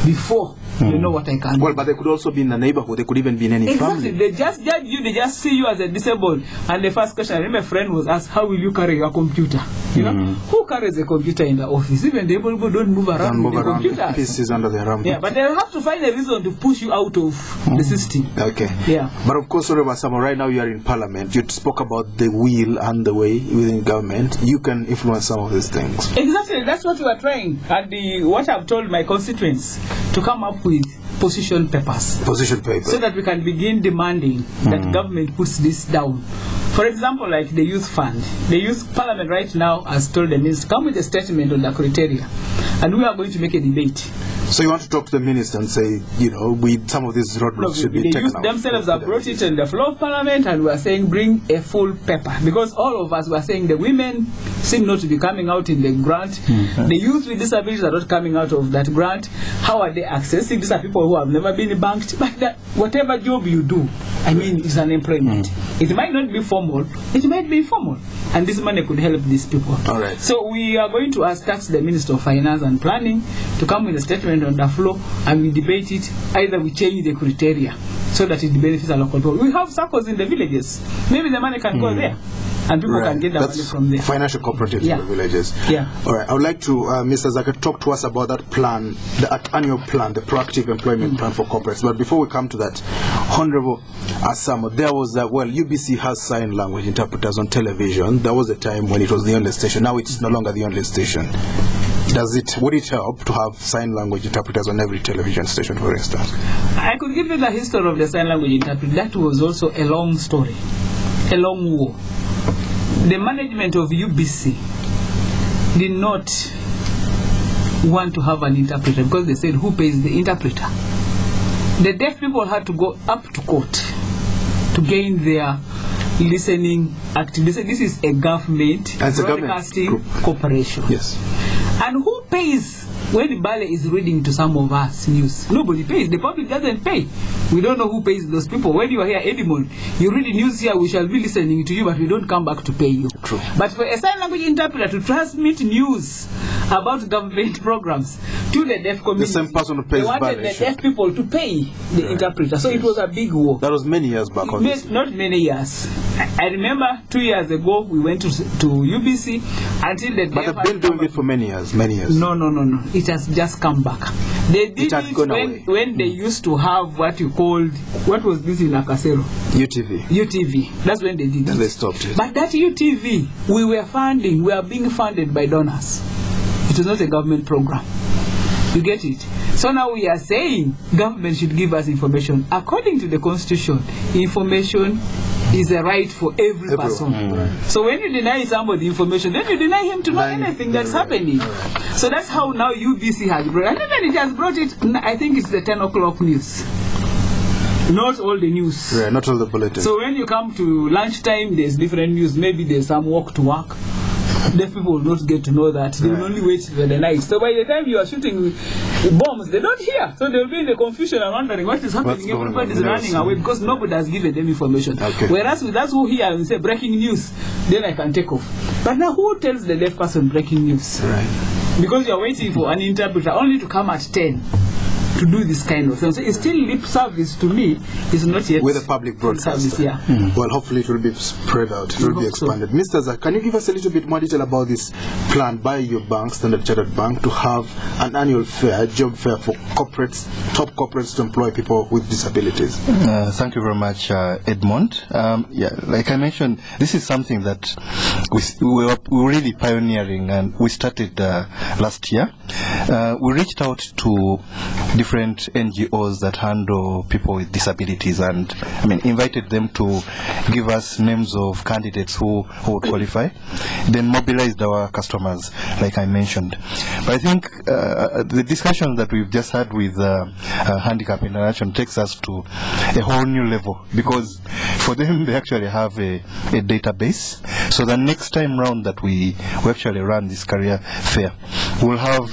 [SPEAKER 3] before you know what I can do.
[SPEAKER 2] Well, but they could also be in the neighborhood. They could even be in any family.
[SPEAKER 3] They just judge you. They just see you as a disabled. And the first question, I remember a friend was asked, how will you carry your computer? You know, who carries a computer in the office? Even the able people don't move around with the computers.
[SPEAKER 2] Pieces under their arm.
[SPEAKER 3] Yeah, but they have to find a reason to push you out of the system.
[SPEAKER 2] Okay.
[SPEAKER 3] Yeah.
[SPEAKER 2] But of course, Herbert Zaake, right now you are in Parliament. You spoke about the will and the way within government. You can influence some of these things.
[SPEAKER 3] Exactly. That's what we are trying. And what I've told my constituents to come up with position papers.
[SPEAKER 2] Position papers.
[SPEAKER 3] So that we can begin demanding that government puts this down. For example, like the youth fund. The youth parliament right now has told the minister, come with a statement on the criteria. And we are going to make a debate.
[SPEAKER 2] So you want to talk to the minister and say, you know, some of these roadblocks should be taken out.
[SPEAKER 3] The youth themselves have brought it on the floor of parliament and we are saying bring a full paper. Because all of us were saying the women seem not to be coming out in the grant. The youth with disabilities are not coming out of that grant. How are they accessing? These are people who have never been banked. But that whatever job you do, I mean, it's an employment. It might not be formal, it might be informal. And this money could help these people.
[SPEAKER 2] All right.
[SPEAKER 3] So we are going to ask the Minister of Finance and Planning to come with a statement on the floor and we debate it. Either we change the criteria so that it benefits our local people. We have circles in the villages. Maybe the money can go there. And people can get the money from there.
[SPEAKER 2] Financial cooperatives in the villages.
[SPEAKER 3] Yeah.
[SPEAKER 2] All right. I would like to, Mr. Zaake, talk to us about that plan, the annual plan, the proactive employment plan for corporates. But before we come to that, Honorable Asamo, there was that, UBC has sign language interpreters on television. There was a time when it was the only station. Now it's no longer the only station. Would it help to have sign language interpreters on every television station, for instance?
[SPEAKER 3] I could give you the history of the sign language interpreter. That was also a long story, a long war. The management of UBC did not want to have an interpreter because they said, who pays the interpreter? The deaf people had to go up to court to gain their listening activity. This is a government broadcasting corporation.
[SPEAKER 2] Yes.
[SPEAKER 3] And who pays when Bale is reading to some of us news? Nobody pays. The public doesn't pay. We don't know who pays those people. When you are here, Edmond, you read the news here, we shall be listening to you, but we don't come back to pay you.
[SPEAKER 2] True.
[SPEAKER 3] But for a sign language interpreter to transmit news about government programs to the deaf community,
[SPEAKER 2] the same person who pays
[SPEAKER 3] they wanted the deaf people to pay the interpreter. So it was a big war.
[SPEAKER 2] That was many years back.
[SPEAKER 3] Not many years. I remember 2 years ago we went to UBC until the
[SPEAKER 2] deaf. But they've been doing it for many years.
[SPEAKER 3] No. It has just come back. They did it when they used to have what you called, what was this in Akasero? UTV. That's when they did it.
[SPEAKER 2] And they stopped it.
[SPEAKER 3] But that UTV, we were being funded by donors. It was not a government program. You get it? So now we are saying government should give us information. According to the Constitution, information is a right for every person. So when you deny somebody information, then you deny him to know anything that's happening. So that's how now UBC has brought it. And then it has brought it, I think it's the 10 o'clock news. Not all the news.
[SPEAKER 2] Yeah, not all the bulletins.
[SPEAKER 3] So when you come to lunchtime, there's different news. Maybe there's some walk to work. deaf people will not get to know that. They will only wait for the night. So by the time you are shooting bombs, they don't hear. So they will be in the confusion and wondering what is happening. Everybody is running away because nobody has given them information. Whereas with us who hear and say breaking news, then I can take off. But now who tells the deaf person breaking news? Because you are waiting for an interpreter only to come at 10 to do this kind of thing. So it's still lip service to me. It's not yet
[SPEAKER 2] with a public broadcast. Well, hopefully it will be spread out. It will be expanded. Mr. Zaake, can you give us a little bit more detail about this plan by your bank, Standard Chartered Bank, to have an annual fair, job fair for corporates, top corporates to employ people with disabilities?
[SPEAKER 4] Thank you very much, Edmond. Like I mentioned, this is something that we were really pioneering, and we started last year. We reached out to different NGOs that handle people with disabilities, and invited them to give us names of candidates who would qualify, then mobilized our customers, like I mentioned. But I think the discussion that we've just had with Handicap International takes us to a whole new level, because for them they actually have a database. So the next time round that we actually run this career fair, we'll have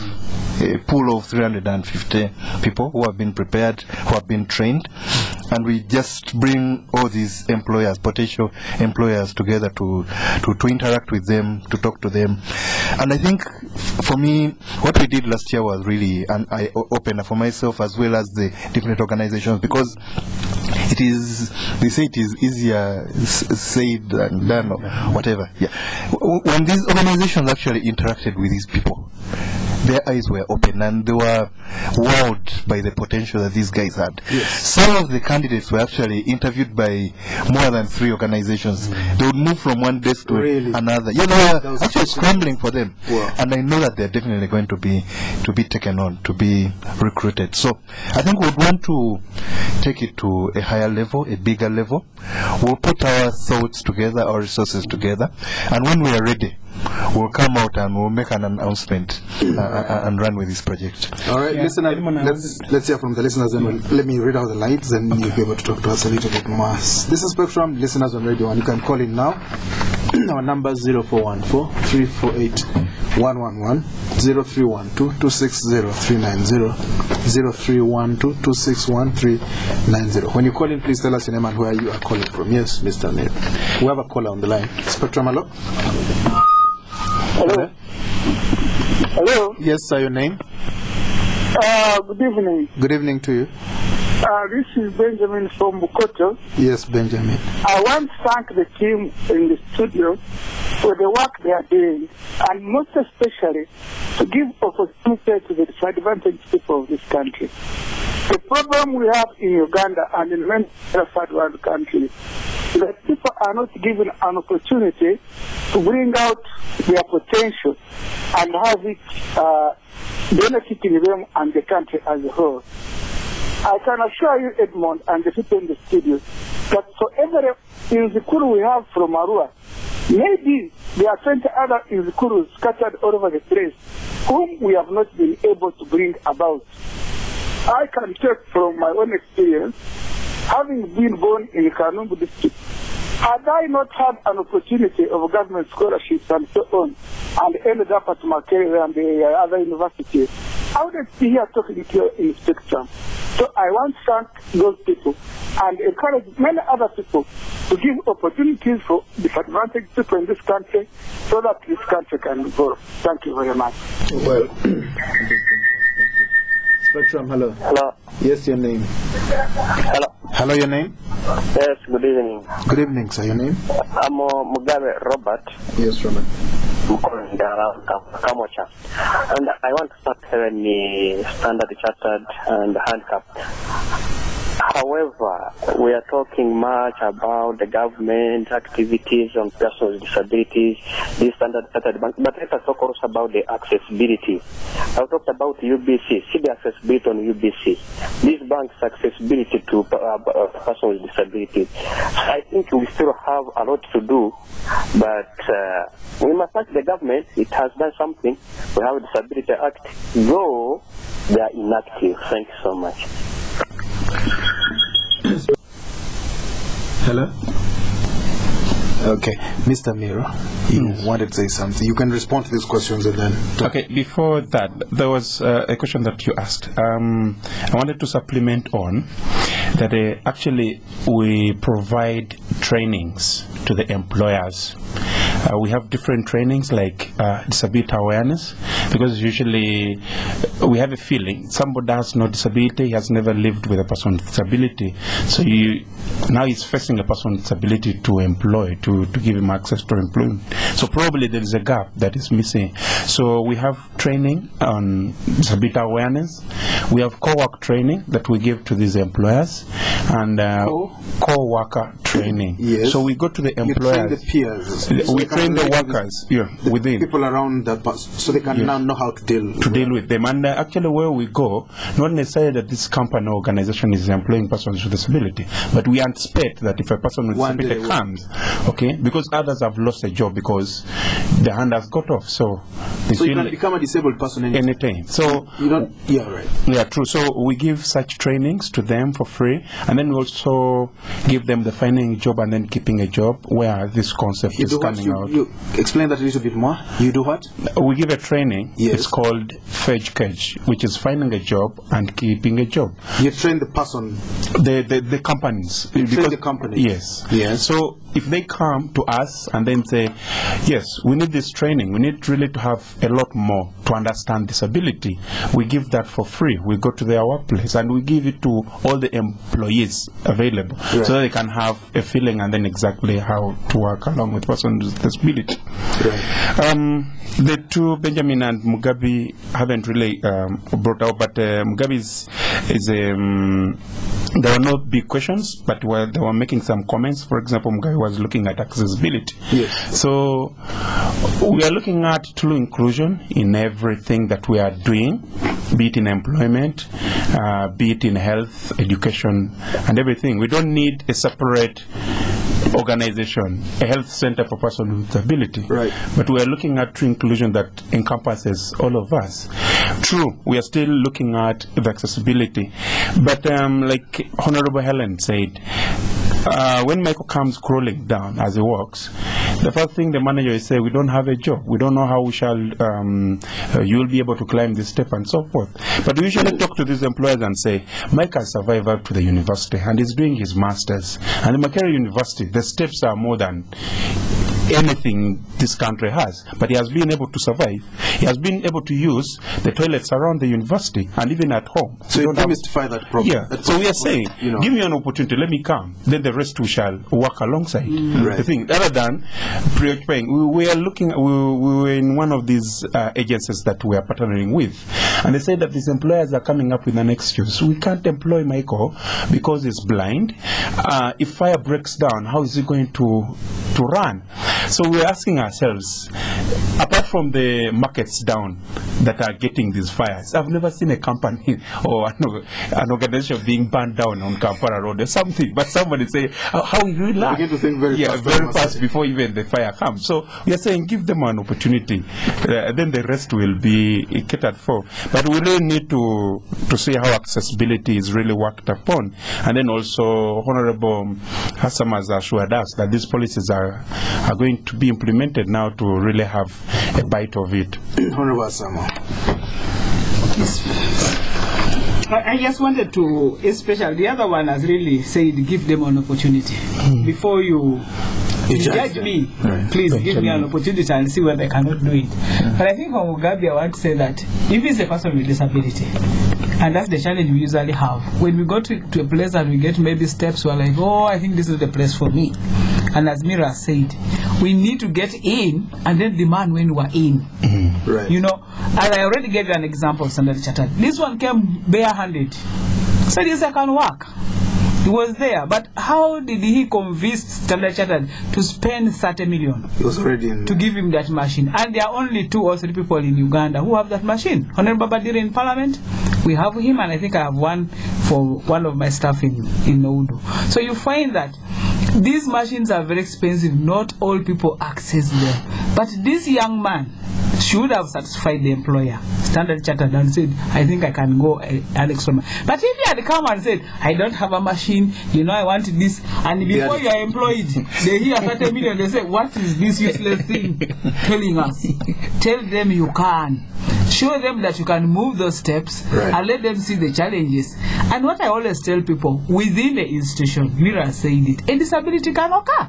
[SPEAKER 4] a pool of 350 people who have been prepared, who have been trained, and we just bring all these employers, potential employers, together to interact with them, to talk to them. And I think for me, what we did last year was really an eye-opener for myself as well as the different organizations, because it is, they say it is easier said than done, or whatever. When these organizations actually interacted with these people, their eyes were open and they were wowed by the potential that these guys had. Some of the candidates were actually interviewed by more than 3 organizations. They would move from one desk to another. They were actually scrambling for them. And I know that they're definitely going to be taken on, to be recruited. So I think we'd want to take it to a higher level, a bigger level. We'll put our thoughts together, our resources together, and when we are ready, we'll come out and we'll make an announcement and run with this project.
[SPEAKER 2] All right, listener, let's hear from the listeners, and let me read out the lines, and you'll be able to talk to us a little bit more. This is Spectrum, listeners on Radio 1. You can call in now. Our number is 0414-348-111, 0312-260-390, 0312-261-390. When you call in, please tell us your name and where you are calling from. Yes, Mr. Nate. We have a caller on the line. Spectrum, hello?
[SPEAKER 10] Hello. Hello.
[SPEAKER 2] Yes, sir, your name?
[SPEAKER 10] Good evening.
[SPEAKER 2] Good evening to you.
[SPEAKER 10] This is Benjamin from Bukoto.
[SPEAKER 2] Yes, Benjamin.
[SPEAKER 10] I want to thank the team in the studio for the work they are doing, and most especially to give opportunity to the disadvantaged people of this country. The problem we have in Uganda and in many other third world countries is that people are not given an opportunity to bring out their potential and have it benefiting them and the country as a whole. I can assure you, Edmond, and the people in the studio, that for every Inzikuru we have from Arua, maybe there are 20 other Inzikurus scattered all over the place, whom we have not been able to bring about. I can take from my own experience, having been born in Kanumbu district, had I not had an opportunity of government scholarships and so on, and ended up at Micheal and the other universities, I wouldn't be here talking to you in Spectrum. So I want to thank those people and encourage many other people to give opportunities for disadvantaged people in this country so that this country can grow. Thank you very much.
[SPEAKER 2] Well, Spectrum, hello.
[SPEAKER 10] Hello.
[SPEAKER 2] Yes, your name.
[SPEAKER 10] Hello.
[SPEAKER 2] Hello, your name?
[SPEAKER 10] Yes, good evening.
[SPEAKER 2] Good evening, sir. Your name?
[SPEAKER 10] I'm Mugabe Robert.
[SPEAKER 2] Yes, Robert.
[SPEAKER 10] Kamocha. And I want to start having the Standard Chartered and Handicap. However, we are talking much about the government activities on persons with disabilities, this Standard Chartered Bank, but let us talk also about the accessibility. I talked about UBC, see the accessibility on UBC. This bank's accessibility to persons with disabilities. I think we still have a lot to do, but we must thank the government. It has done something. We have a Disability Act, though they are inactive. Thank you so much.
[SPEAKER 2] Hello? Okay, Mr. Miiro, you wanted to say something. You can respond to these questions and then talk.
[SPEAKER 5] Okay, before that, there was a question that you asked. I wanted to supplement on that actually we provide trainings to the employers. We have different trainings like disability awareness, because usually we have a feeling somebody has no disability, he has never lived with a person with disability, so now he's facing a person with disability to employ, to give him access to employment. So probably there is a gap that is missing. So we have training on disability awareness. We have co-work training that we give to these employers, and co-worker training.
[SPEAKER 2] Yes.
[SPEAKER 5] So we go to the employers.
[SPEAKER 2] You train the peers.
[SPEAKER 5] We train the workers, within.
[SPEAKER 2] People around that person, so they can now know how to deal
[SPEAKER 5] with them. And actually where we go, not necessarily that this company or organization is employing persons with disability, but we anticipate that if a person with disability comes, okay, because others have lost a job because the hand has got off, so
[SPEAKER 2] you can become a disabled person
[SPEAKER 5] anytime. So
[SPEAKER 2] you don't. Yeah, right.
[SPEAKER 5] Yeah, true. So we give such trainings to them for free, and then we also give them the finding a job and then keeping a job, where this concept is coming out.
[SPEAKER 2] You explain that a little bit more. You do what?
[SPEAKER 5] We give a training.
[SPEAKER 2] Yes.
[SPEAKER 5] It's called Fetch Catch, which is finding a job and keeping a job.
[SPEAKER 2] You train the person.
[SPEAKER 5] The companies.
[SPEAKER 2] You train the company.
[SPEAKER 5] Yes.
[SPEAKER 2] Yes.
[SPEAKER 5] So if they come to us and then say, yes, we need this training, we need really to have a lot more to understand disability, we give that for free. We go to their workplace and we give it to all the employees available, so that they can have a feeling and then exactly how to work along with persons with disability. Right. The two, Benjamin and Mugabe, haven't really brought out, but Mugabe is there were no big questions, but they were making some comments. For example, Mugabe was looking at accessibility.
[SPEAKER 2] Yes.
[SPEAKER 5] So we are looking at true inclusion in everything that we are doing, be it in employment, be it in health, education, and everything. We don't need a separate organization, a health center for persons with disability.
[SPEAKER 2] Right.
[SPEAKER 5] But we are looking at true inclusion that encompasses all of us. True, we are still looking at the accessibility. But like Honorable Helen said, when Michael comes crawling down as he walks, the first thing the manager will say, we don't have a job. We don't know how we shall, you'll be able to climb this step and so forth. But we usually talk to these employers and say, Mike has survived up to the university and he's doing his master's. And the Micheal University, the steps are more than anything this country has, but he has been able to survive. He has been able to use the toilets around the university and even at home.
[SPEAKER 2] So you demystify that problem.
[SPEAKER 5] Yeah. So we are saying, give me an opportunity, let me come. Then the rest we shall work alongside.
[SPEAKER 2] Right.
[SPEAKER 5] The thing, other than preoccupying, we were in one of these agencies that we are partnering with, and they said that these employers are coming up with an excuse. We can't employ Michael because he's blind. If fire breaks down, how is he going to run? So we're asking ourselves, apart from the markets down that are getting these fires, I've never seen a company or an organization being burned down on Kampala Road or something, but somebody say, how will you learn?
[SPEAKER 2] Begin to think very
[SPEAKER 5] fast before even the fire comes. So we are saying, give them an opportunity, then the rest will be catered for. But we really need to see how accessibility is really worked upon. And then also, Honorable Asamo has assured us that these policies are going to be implemented now to really have a bite of it.
[SPEAKER 2] Honorable Asamo.
[SPEAKER 3] I just wanted to, especially the other one has really said, give them an opportunity. Before you judge me, please give me an opportunity and see whether I cannot do it. But I think for Mugabe, I want to say that if it's a person with disability, and that's the challenge we usually have, when we go to a place and we get maybe steps, we're like, oh, I think this is the place for me. And as Miiro said, we need to get in and then demand when we're in.
[SPEAKER 2] Right.
[SPEAKER 3] And I already gave you an example of Standard Chartered. This one came barehanded. Said, yes, I can work. He was there, but how did he convince Standard Chartered to spend 30 million
[SPEAKER 2] he was already in
[SPEAKER 3] to give him that machine? And there are only 2 or 3 people in Uganda who have that machine. Honorable Babadiri in Parliament, we have him, and I think I have one for one of my staff in Naudu. So you find that these machines are very expensive. Not all people access them. But this young man, should have satisfied the employer, Standard Chartered, and said, I think I can go an extra mile. But if you had come and said, I don't have a machine, I want this, and before you are employed, they hear 30 million, they say, what is this useless thing telling us? Tell them you can. Show them that you can move those steps, and let them see the challenges. And what I always tell people, within the institution, Miiro said it, a disability can occur.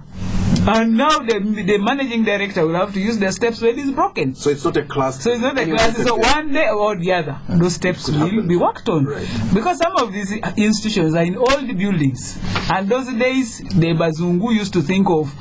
[SPEAKER 3] And now the managing director will have to use the steps when it's broken.
[SPEAKER 2] So it's not a class.
[SPEAKER 3] So it's not a class. So one day or the other, those steps will be worked on. Because some of these institutions are in old buildings. And those days, the Bazungu used to think of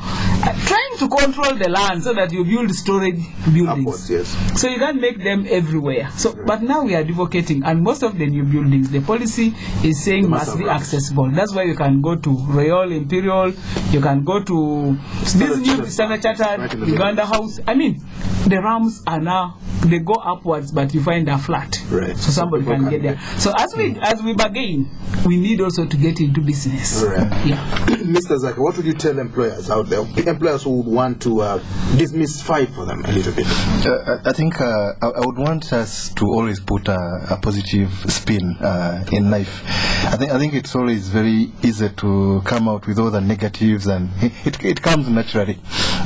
[SPEAKER 3] trying to control the land so that you build storage buildings.
[SPEAKER 2] Upwards,
[SPEAKER 3] so you can't make them everywhere. So, but now we are advocating, and most of the new buildings, the policy is saying must be accessible. That's why you can go to Royal Imperial, you can go to this new Standard Chartered, Uganda House. I mean, the ramps are now, they go upwards, but you find a flat. So somebody can get there. So as we bargain, we need also to get into business.
[SPEAKER 2] Mr. Zaake, what would you tell employers out there? Employers who would want to demystify for them a little bit.
[SPEAKER 4] I think I would want us to always put a positive spin in life. I think it's always very easy to come out with all the negatives, and it comes naturally.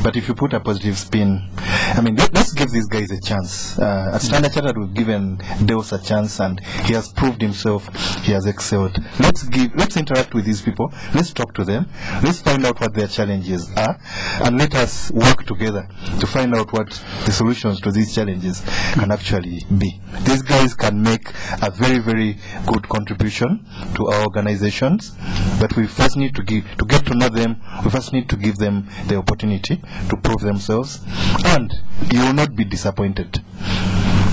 [SPEAKER 4] But if you put a positive spin, I mean, let's give these guys a chance. At Standard Chartered, we've given Deus a chance, and he has proved himself. He has excelled. Let's interact with these people. Let's talk to them. Let's find out what their challenges are, and let us work together to find out what the solutions to these challenges can actually be. These guys can make a very, very good contribution to our organizations, but we first need to get to know them. We first need to give them the opportunity to prove themselves, and you will not be disappointed.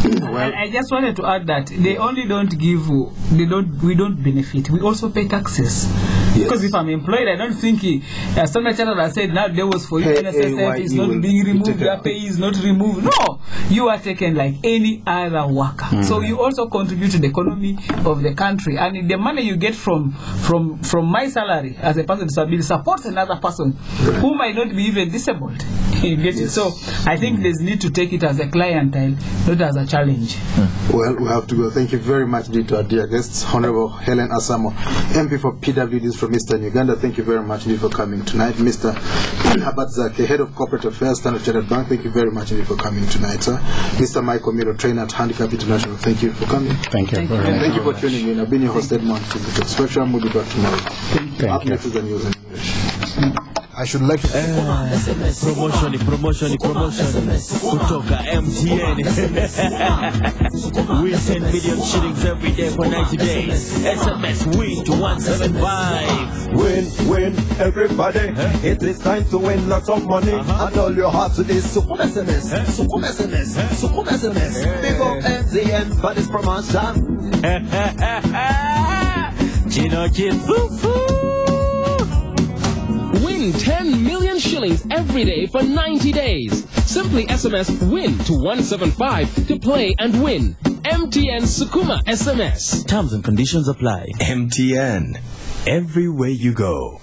[SPEAKER 3] I just wanted to add that they only don't give, we don't benefit. We also pay taxes. Because if I'm employed, I don't think Standard Chartered has said now there was for you, NSSF is not being removed, your pay is not removed. No, you are taken like any other worker. So you also contribute to the economy of the country, and the money you get from my salary as a person with disability supports another person who might not be even disabled. You get it? So I think there's need to take it as a clientele, not as a challenge.
[SPEAKER 2] Well, we have to go. Thank you very much indeed to our dear guests, Honorable Hon Asamo, MP for PWDs from Eastern Uganda. Thank you very much indeed for coming tonight. Mr. Herbert Zaake, Head of Corporate Affairs, Standard Chartered Bank. Thank you very much indeed for coming tonight, sir. Mr. Miiro, trainer at Handicap International. Thank you for coming.
[SPEAKER 5] Thank you.
[SPEAKER 2] Thank you for tuning in. I've been your host, Edmond. Spectrum will be back tomorrow. Up next is the news in English.
[SPEAKER 11] I should like to promotion kutoka MTN. Win 10 million shillings every day for 90 days. SMS win to 175.
[SPEAKER 12] Win everybody. It is time to win lots of money. And all you have to do is Sukum SMS. Big up MTN for this promotion.
[SPEAKER 11] Chino Chifufu.
[SPEAKER 13] Win 10 million shillings every day for 90 days. Simply SMS WIN to 175 to play and win. MTN Sukuma SMS.
[SPEAKER 7] Terms and conditions apply. MTN. Everywhere you go.